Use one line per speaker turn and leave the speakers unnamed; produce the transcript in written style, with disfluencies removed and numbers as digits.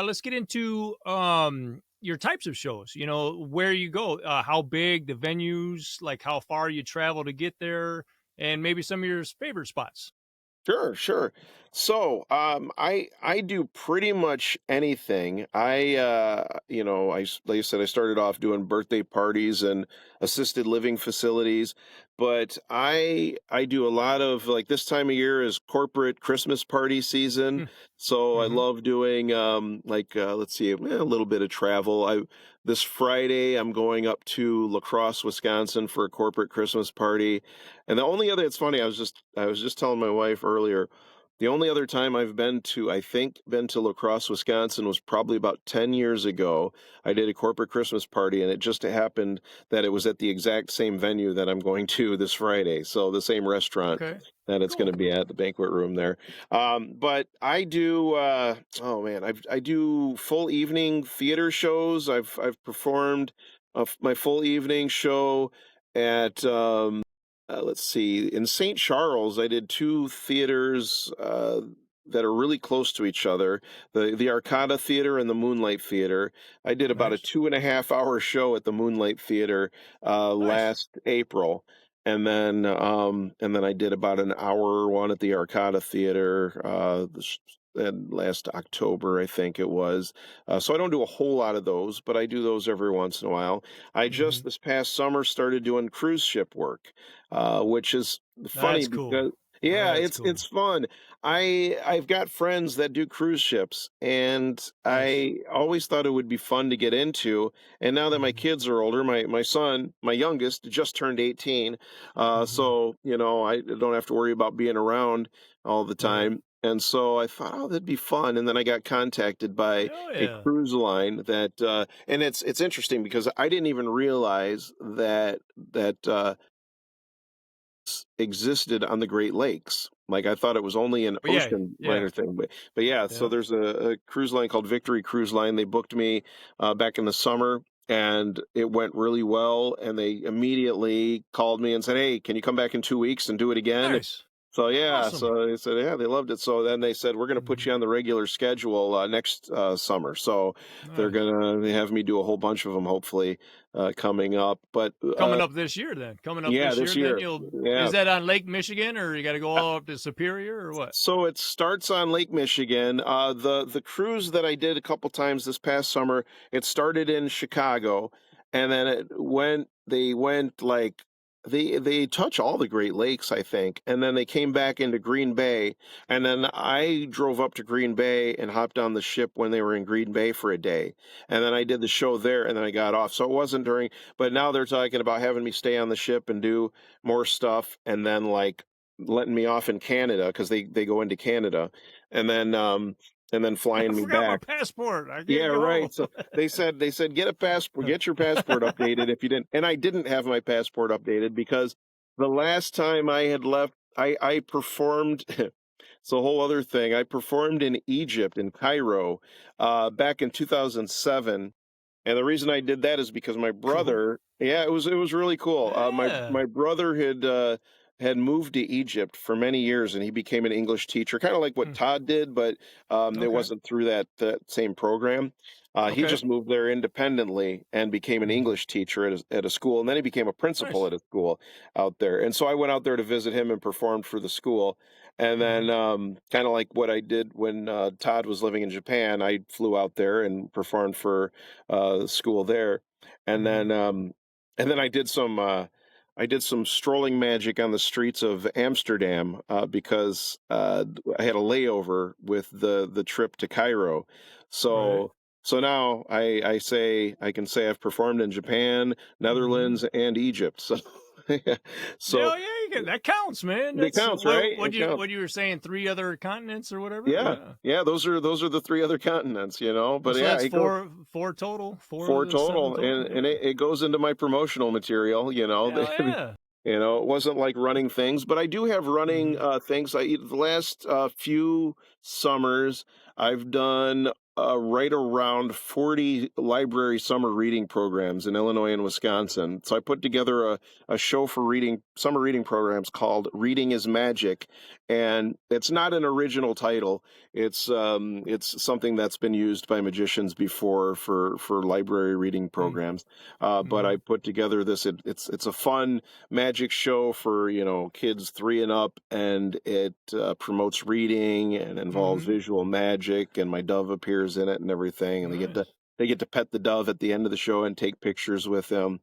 let's get into your types of shows. You know, where you go, how big the venues, like how far you travel to get there, and maybe some of your favorite spots.
Sure, sure. So, I do pretty much anything. Like I said, I started off doing birthday parties and assisted living facilities, but I do a lot of like this time of year is corporate Christmas party season. So I
Mm-hmm.
love doing let's see, a little bit of travel. I This Friday I'm going up to La Crosse, Wisconsin for a corporate Christmas party. And the only other it's funny, I was just telling my wife earlier, the only other time I think been to La Crosse, Wisconsin was probably about 10 years ago. I did a corporate Christmas party and it just happened that it was at the exact same venue that I'm going to this Friday. So the same restaurant
Okay,
that it's going to
cool.
be at, the banquet room there. But I do oh man, I do full evening theater shows. I've performed my full evening show at let's see, in St. Charles, I did two theaters that are really close to each other, the Arcada Theater and the Moonlight Theater. I did about a
Nice,
2.5 hour show at the Moonlight Theater
nice.
last April. And then I did about an hour one at the Arcada Theater and last October, I think it was. So I don't do a whole lot of those, but I do those every once in a while. I
Hmm.
just this past summer started doing cruise ship work, which is funny
That's cool.
because yeah,
That's
it's
cool.
fun. I've got friends that do cruise ships, and
Nice.
I always thought it would be fun to get into. And now that my
Hmm.
kids are older, my son, my youngest, just turned 18,
Hmm.
so I don't have to worry about being around all the
Right.
time. And so I thought, oh, that'd be fun. And then I got contacted by
Hell
a
yeah.
cruise line and it's interesting because I didn't even realize that existed on the Great Lakes. Like I thought it was only an
Oh yeah,
ocean
yeah,
liner thing, but yeah. So
yeah.
there's a cruise line called Victory Cruise Line. They booked me back in the summer, and it went really well. And they immediately called me and said, "Hey, can you come back in 2 weeks and do it again?"
Nice.
So yeah,
Awesome.
so they said, yeah, they loved it. So then they said, we're going to put you
Mhm.
on the regular schedule next summer. So
Nice.
they have me do a whole bunch of them, hopefully coming up. But
Coming up this year then. Coming up
yeah,
this
this
year then
year,
you'll
yeah.
is that on Lake Michigan or you gotta go all up to Superior or what?
So it starts on Lake Michigan. The cruise that I did a couple times this past summer, it started in Chicago, and then they went like they touch all the Great Lakes, I think, and then they came back into Green Bay, and then I drove up to Green Bay and hopped on the ship when they were in Green Bay for a day, and then I did the show there, and then I got off. So it wasn't during, but now they're talking about having me stay on the ship and do more stuff, and then like letting me off in Canada because they go into Canada, and then
I
flying me
forgot my
back.
passport. I
Yeah,
can't
right.
go.
So they said get a passport, get your passport updated if you didn't. And I didn't have my passport updated because the last time I had left, I performed. It's a whole other thing. I performed in Egypt in Cairo back in 2007, and the reason I did that is because my
Cool.
brother, yeah, it was really cool. My
Yeah.
brother had moved to Egypt for many years, and he became an English teacher, kind of like what
Mm,
Todd did, but it
okay.
wasn't through that same program. He
Okay.
just moved there independently and became an
Mhm.
English teacher at a school, and then he became a principal
Nice.
at a school out there. And so I went out there to visit him and performed for the school. And then,
Mhm.
kind of like what I did when Todd was living in Japan, I flew out there and performed for school there, and then
Mhm.
um, and then I did some strolling magic on the streets of Amsterdam because I had a layover with the trip to Cairo,
Right.
so now I can say I've performed in Japan,
Mhm.
Netherlands, and Egypt. So so
Yeah, yeah, you can that counts, man.
it
That's
counts, right?
what
It
you
counts.
what you were saying, 3 other continents or whatever?
Yeah,
Yeah.
yeah. Those are the three other continents,
Oh,
But
so
yeah,
that's
it goes.
4 total? 4 of
Four
the 7
total,
total?
and
Yeah.
it goes into my promotional material,
Hell yeah.
it wasn't like running things, but I do have running,
Mhm.
things. The last, few summers. I've done right around 40 library summer reading programs in Illinois and Wisconsin. So I put together a show for reading summer reading programs called Reading is Magic. And it's not an original title. It's something that's been used by magicians before for library reading
Mm,
programs. But I
mhm.
put together this. It's a fun magic show for kids 3 and up, and it promotes reading and involves
Mhm.
visual magic, and my dove appears in it and everything, and they get to
Nice.
they get to pet the dove at the end of the show and take pictures with them.